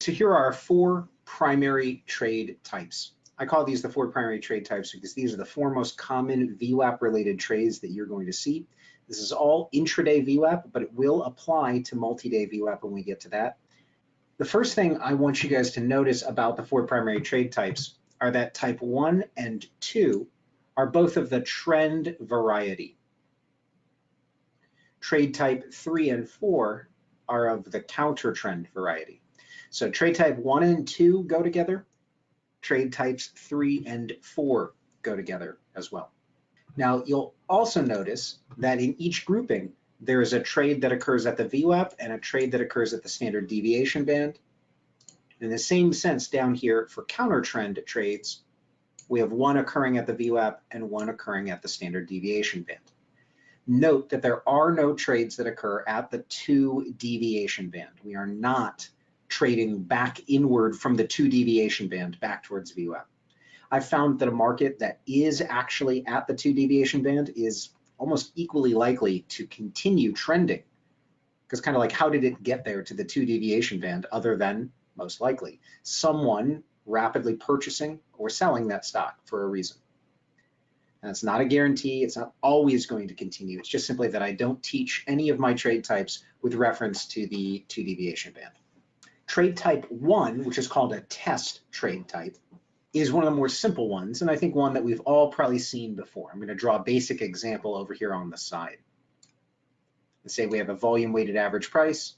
So here are our four primary trade types. I call these the four primary trade types because these are the four most common VWAP related trades that you're going to see. This is all intraday VWAP, but it will apply to multi-day VWAP when we get to that. The first thing I want you guys to notice about the four primary trade types are that type 1 and 2 are both of the trend variety. Trade type 3 and 4 are of the counter trend variety. So trade type 1 and 2 go together. Trade types 3 and 4 go together as well. Now, you'll also notice that in each grouping, there is a trade that occurs at the VWAP and a trade that occurs at the standard deviation band. In the same sense, down here for counter trend trades, we have one occurring at the VWAP and one occurring at the standard deviation band. Note that there are no trades that occur at the 2 deviation band. We are not trading back inward from the 2 deviation band back towards VWAP. I've found that a market that is actually at the 2 deviation band is almost equally likely to continue trending, because kind of like, how did it get there to the 2 deviation band other than most likely someone rapidly purchasing or selling that stock for a reason? And it's not a guarantee. It's not always going to continue. It's just simply that I don't teach any of my trade types with reference to the 2 deviation band. Trade type 1, which is called a test trade type, is one of the more simple ones, and I think one that we've all probably seen before. I'm going to draw a basic example over here on the side. Let's say we have a volume weighted average price,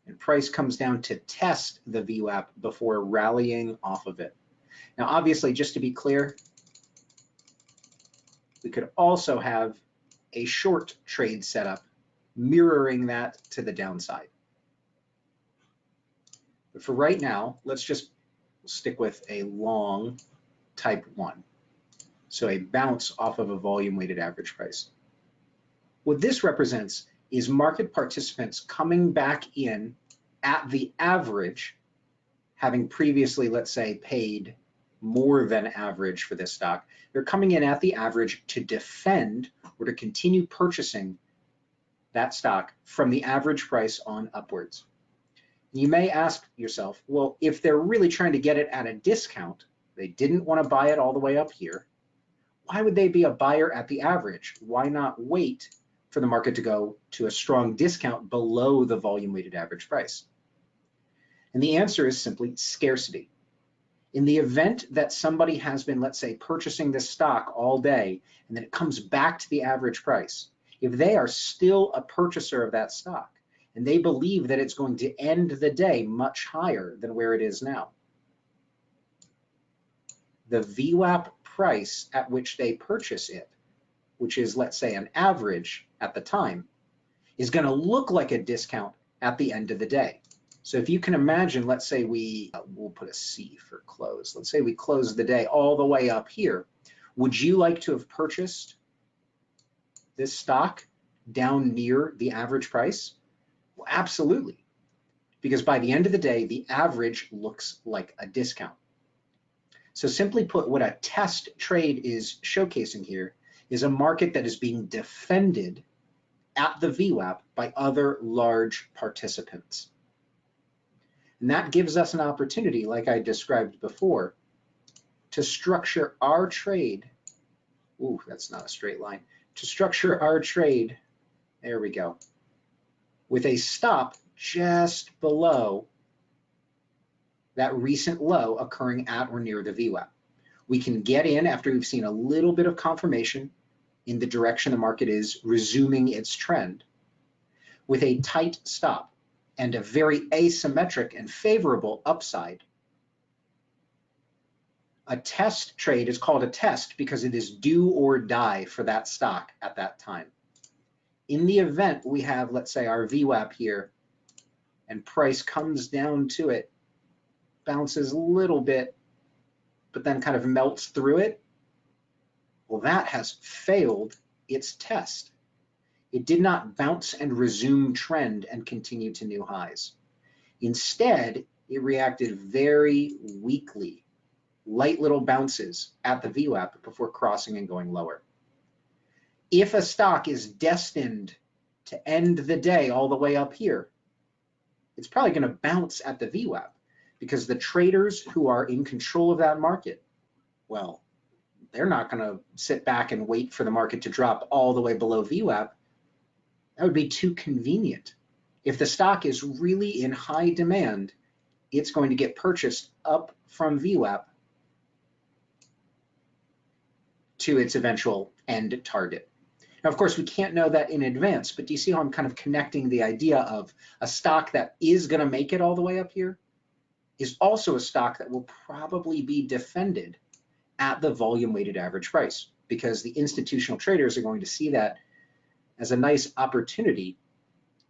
and price comes down to test the VWAP before rallying off of it. Now, obviously, just to be clear, we could also have a short trade setup mirroring that to the downside. But for right now, let's just stick with a long type 1. So a bounce off of a volume weighted average price. What this represents is market participants coming back in at the average, having previously, let's say, paid more than average for this stock. They're coming in at the average to defend or to continue purchasing that stock from the average price on upwards. You may ask yourself, well, if they're really trying to get it at a discount, they didn't want to buy it all the way up here, why would they be a buyer at the average? Why not wait for the market to go to a strong discount below the volume weighted average price? And the answer is simply scarcity. In the event that somebody has been, let's say, purchasing this stock all day, and then it comes back to the average price, if they are still a purchaser of that stock, and they believe that it's going to end the day much higher than where it is now, the VWAP price at which they purchase it, which is, let's say, an average at the time, is going to look like a discount at the end of the day. So if you can imagine, let's say we'll put a C for close. Let's say we close the day all the way up here. Would you like to have purchased this stock down near the average price? Well, absolutely, because by the end of the day, the average looks like a discount. So simply put, what a test trade is showcasing here is a market that is being defended at the VWAP by other large participants. And that gives us an opportunity, like I described before, to structure our trade. Ooh, that's not a straight line. To structure our trade, there we go, with a stop just below that recent low occurring at or near the VWAP. We can get in after we've seen a little bit of confirmation in the direction the market is resuming its trend with a tight stop and a very asymmetric and favorable upside. A test trade is called a test because it is do or die for that stock at that time. In the event we have, let's say, our VWAP here, and price comes down to it, bounces a little bit, but then kind of melts through it, well, that has failed its test. It did not bounce and resume trend and continue to new highs. Instead, it reacted very weakly, light little bounces at the VWAP before crossing and going lower. If a stock is destined to end the day all the way up here, it's probably going to bounce at the VWAP because the traders who are in control of that market, well, they're not going to sit back and wait for the market to drop all the way below VWAP. That would be too convenient. If the stock is really in high demand, it's going to get purchased up from VWAP to its eventual end target. Now, of course, we can't know that in advance, but do you see how I'm kind of connecting the idea of a stock that is going to make it all the way up here is also a stock that will probably be defended at the volume weighted average price, because the institutional traders are going to see that as a nice opportunity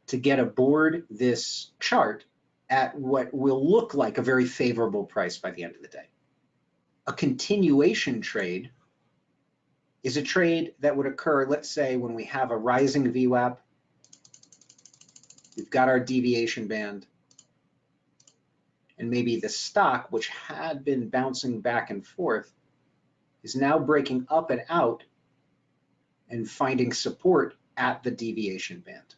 to get aboard this chart at what will look like a very favorable price by the end of the day. A continuation trade is a trade that would occur, let's say, when we have a rising VWAP, we've got our deviation band, and maybe the stock, which had been bouncing back and forth, is now breaking up and out and finding support at the deviation band.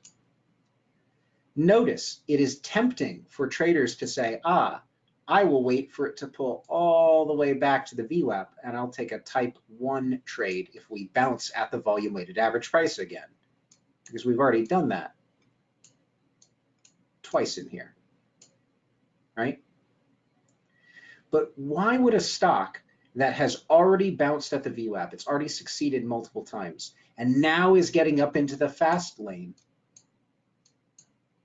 Notice it is tempting for traders to say, I will wait for it to pull all the way back to the VWAP and I'll take a type 1 trade if we bounce at the volume weighted average price again, because we've already done that twice in here, right? But why would a stock that has already bounced at the VWAP, it's already succeeded multiple times, and now is getting up into the fast lane,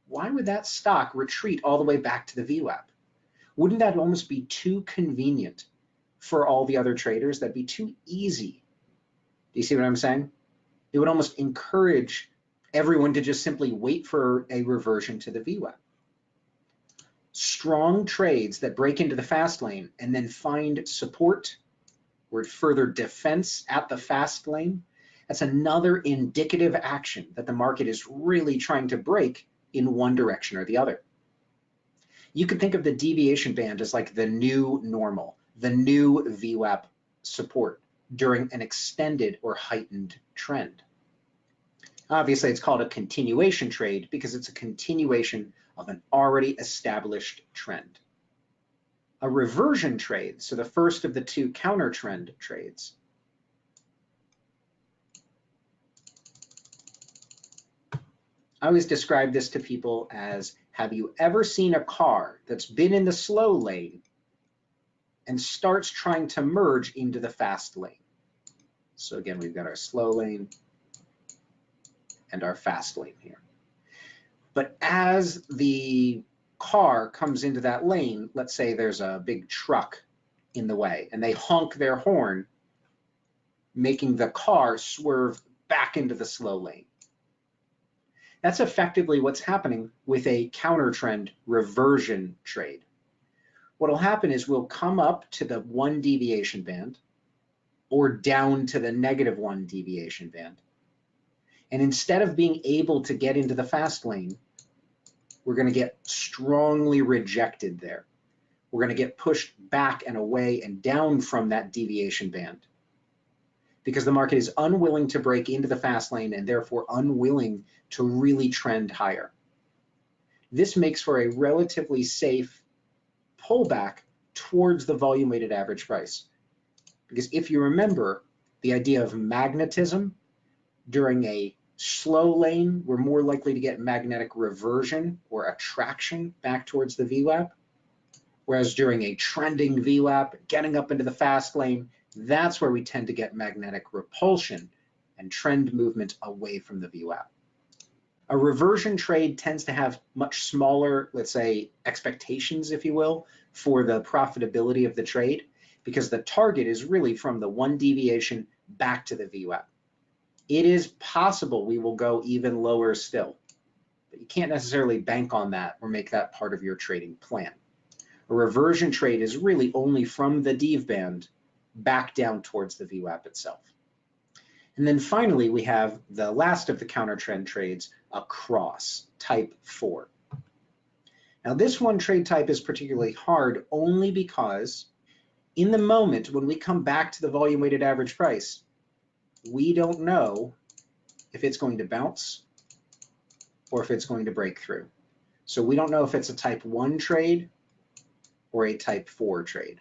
why would that stock retreat all the way back to the VWAP? Wouldn't that almost be too convenient for all the other traders? That'd be too easy. Do you see what I'm saying? It would almost encourage everyone to just simply wait for a reversion to the VWAP. Strong trades that break into the fast lane and then find support or further defense at the fast lane, that's another indicative action that the market is really trying to break in one direction or the other. You could think of the deviation band as like the new normal, the new VWAP support during an extended or heightened trend. Obviously, it's called a continuation trade because it's a continuation of an already established trend. A reversion trade, so the first of the two counter trend trades, I always describe this to people as, have you ever seen a car that's been in the slow lane and starts trying to merge into the fast lane? So again, we've got our slow lane and our fast lane here. But as the car comes into that lane, let's say there's a big truck in the way and they honk their horn, making the car swerve back into the slow lane. That's effectively what's happening with a counter trend reversion trade. What'll happen is we'll come up to the 1 deviation band or down to the -1 deviation band. And instead of being able to get into the fast lane, we're going to get strongly rejected there. We're going to get pushed back and away and down from that deviation band because the market is unwilling to break into the fast lane and therefore unwilling to really trend higher. This makes for a relatively safe pullback towards the volume weighted average price. Because if you remember the idea of magnetism, during a slow lane, we're more likely to get magnetic reversion or attraction back towards the VWAP. Whereas during a trending VWAP, getting up into the fast lane, that's where we tend to get magnetic repulsion and trend movement away from the VWAP. A reversion trade tends to have much smaller, let's say, expectations, if you will, for the profitability of the trade, because the target is really from the 1 deviation back to the VWAP. It is possible we will go even lower still, but you can't necessarily bank on that or make that part of your trading plan. A reversion trade is really only from the dev band back down towards the VWAP itself. And then finally, we have the last of the counter trend trades, across, type 4. Now this one trade type is particularly hard only because in the moment when we come back to the volume weighted average price, we don't know if it's going to bounce or if it's going to break through. So we don't know if it's a type 1 trade or a type 4 trade.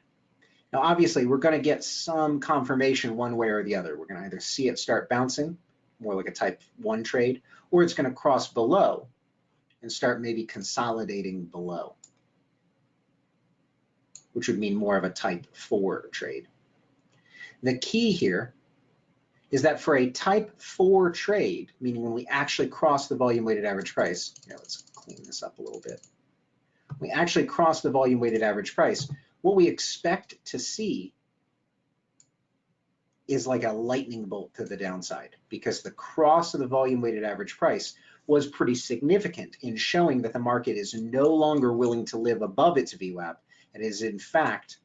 Now, obviously, we're going to get some confirmation one way or the other. We're going to either see it start bouncing, more like a type 1 trade, or it's going to cross below and start maybe consolidating below, which would mean more of a type 4 trade. The key here is that for a type 4 trade, meaning when we actually cross the volume weighted average price, here, let's clean this up a little bit. We actually cross the volume weighted average price, what we expect to see is like a lightning bolt to the downside, because the cross of the volume weighted average price was pretty significant in showing that the market is no longer willing to live above its VWAP and is in fact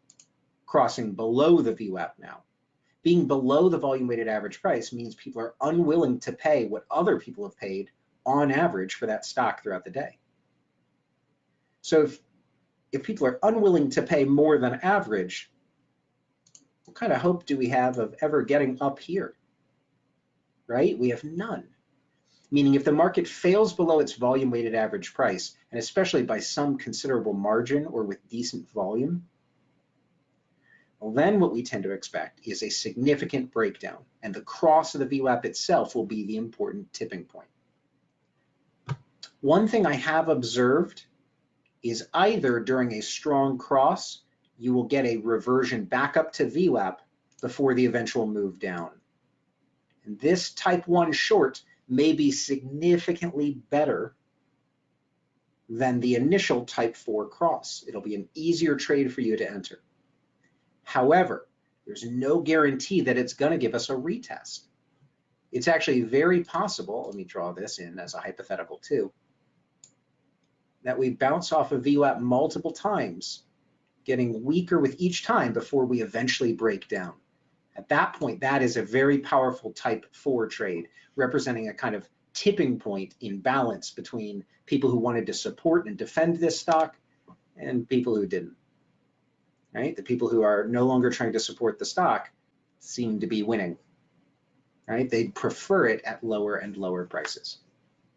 crossing below the VWAP now. Being below the volume weighted average price means people are unwilling to pay what other people have paid on average for that stock throughout the day. So if people are unwilling to pay more than average, what kind of hope do we have of ever getting up here, right? We have none. Meaning if the market fails below its volume weighted average price, and especially by some considerable margin or with decent volume, well, then what we tend to expect is a significant breakdown, and the cross of the VWAP itself will be the important tipping point. One thing I have observed is either during a strong cross, you will get a reversion back up to VWAP before the eventual move down. And this type 1 short may be significantly better than the initial type 4 cross. It'll be an easier trade for you to enter. However, there's no guarantee that it's going to give us a retest. It's actually very possible, let me draw this in as a hypothetical too, that we bounce off of VWAP multiple times, getting weaker with each time before we eventually break down. At that point, that is a very powerful type 4 trade, representing a kind of tipping point in balance between people who wanted to support and defend this stock and people who didn't. Right? The people who are no longer trying to support the stock seem to be winning. Right? They'd prefer it at lower and lower prices.